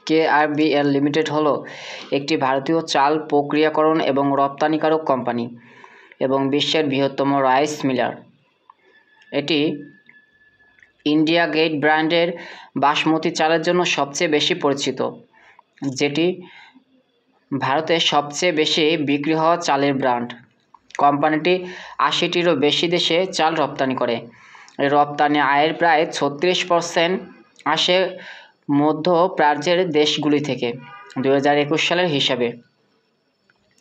KRBL limited হলো একটি ভারতীয় চাল প্রক্রিয়াকরণ এবং রপ্তানিকারক কোম্পানি এবং বিশ্বের বৃহত্তম রাইস মিলার। এটি ইন্ডিয়া গেট ব্র্যান্ডের বাসমতি চালের জন্য সবচেয়ে বেশি পরিচিত, যেটি ভারতের সবচেয়ে বেশি বিক্রি হওয়া চালের ব্র্যান্ড। কোম্পানিটি ৮০টিরও বেশি দেশে চাল রপ্তানি করে। এই রপ্তানি আয়ের প্রায় ৩৬% আসে মধ্যপ্রাচ্যের দেশগুলি থেকে ২০২১ সালের হিসাবে।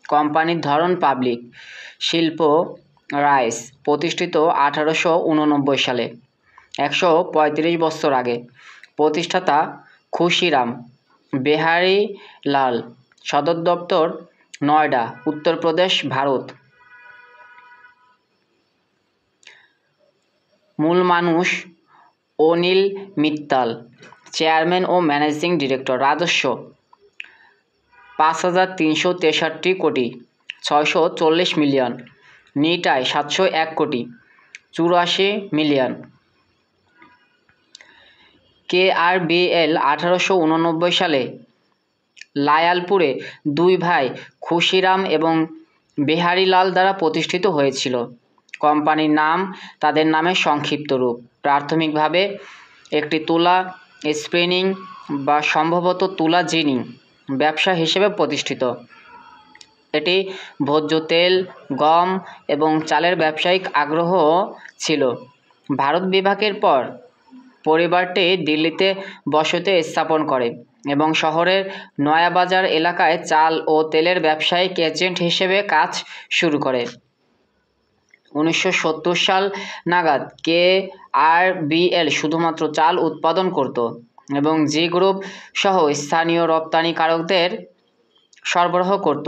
কোম্পানির ধরন পাবলিক শিল্প রাইস প্রতিষ্ঠিত ১৮৮৯ সালে, ১৩৫ বছর আগে। প্রতিষ্ঠাতা খুশিরাম বেহারি লাল, সদর দপ্তর নয়ডা, উত্তরপ্রদেশ, ভারত। মূল মানুষ অনিল মিত্তাল, চেয়ারম্যান ও ম্যানেজিং ডিরেক্টর। রাজস্ব ৫,৩৬৩ কোটি ৬৪০ মিলিয়ন। নিট আয় ৭০১ কোটি ৮৪ মিলিয়ন। কেআরবিএল ১৮৮৯ সালে লায়ালপুরে দুই ভাই খুশিরাম এবং বেহারিলাল দ্বারা প্রতিষ্ঠিত হয়েছিল। কোম্পানির নাম তাদের নামের সংক্ষিপ্ত রূপ। প্রাথমিকভাবে একটি তুলা স্পিনিং বা সম্ভবত তুলা জিনিং ব্যবসা হিসেবে প্রতিষ্ঠিত। এটি ভোজ্য তেল, গম এবং চালের ব্যবসায়িক আগ্রহ ছিল। ভারত বিভাগের পর পরিবারটি দিল্লিতে বসতি স্থাপন করে এবং শহরের নয়াবাজার এলাকায় চাল ও তেলের ব্যবসায়িক এজেন্ট হিসেবে কাজ শুরু করে। ১৯৭০ সাল নাগাদ কেআরবিএল শুধুমাত্র চাল উৎপাদন করত এবং জি গ্রুপ সহ স্থানীয় রপ্তানিকারকদের সরবরাহ করত।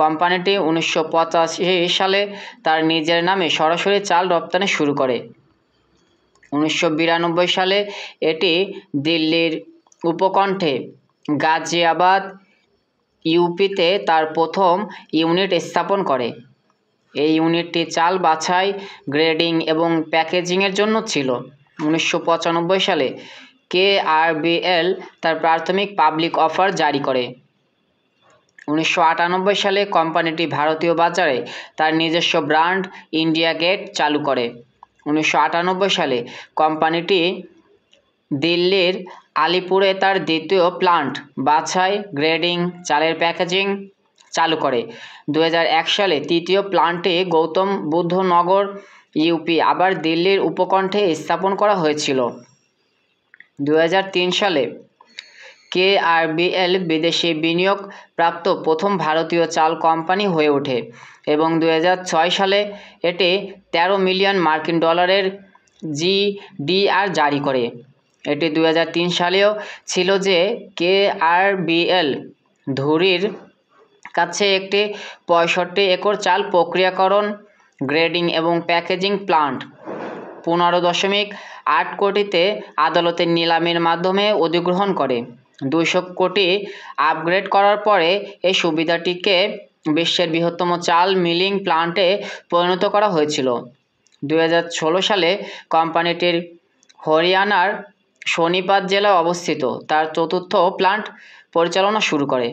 কোম্পানিটি ১৯৮৫ সালে তার নিজের নামে সরাসরি চাল রপ্তানি শুরু করে। ১৯৯২ সালে এটি দিল্লির উপকণ্ঠে গাজিয়াবাদ ইউপিতে তার প্রথম ইউনিট স্থাপন করে। এই ইউনিটটি চাল বাছাই, গ্রেডিং এবং প্যাকেজিংয়ের জন্য ছিল। ১৯৯৫ সালে কেআরবিএল তার প্রাথমিক পাবলিক অফার জারি করে। ১৯৯৮ সালে কোম্পানিটি ভারতীয় বাজারে তার নিজস্ব ব্র্যান্ড ইন্ডিয়া গেট চালু করে। ১৯৯৮ সালে কোম্পানিটি দিল্লির আলিপুরে তার দ্বিতীয় প্লান্ট বাছাই, গ্রেডিং, চালের প্যাকেজিং চালু করে। ২০০১ সালে তৃতীয় প্লান্টটি গৌতম বুদ্ধ নগর ইউপি আবার দিল্লির উপকণ্ঠে স্থাপন করা হয়েছিল। ২০০৩ সালে কেআরবিএল বিদেশি বিনিয়োগ প্রাপ্ত প্রথম ভারতীয় চাল কোম্পানি হয়ে ওঠে এবং ২০০৬ সালে এটি ১৩ মিলিয়ন মার্কিন ডলারের জিডিআর জারি করে। এটি ২০০৩ সালেও ছিল যে কেআরবিএল ধুরির কাছে একটি ৬৫ একর চাল প্রক্রিয়াকরণ, গ্রেডিং এবং প্যাকেজিং প্লান্ট ১৫.৮ কোটিতে আদালতের নিলামের মাধ্যমে অধিগ্রহণ করে। ২০০ কোটি আপগ্রেড করার পরে এই সুবিধাটিকে বিশ্বের বৃহত্তম চাল মিলিং প্লান্টে পরিণত করা হয়েছিল। ২০১৬ সালে কোম্পানিটির হরিয়ানার সোনিপত জেলায় অবস্থিত তার চতুর্থ প্লান্ট পরিচালনা শুরু করে।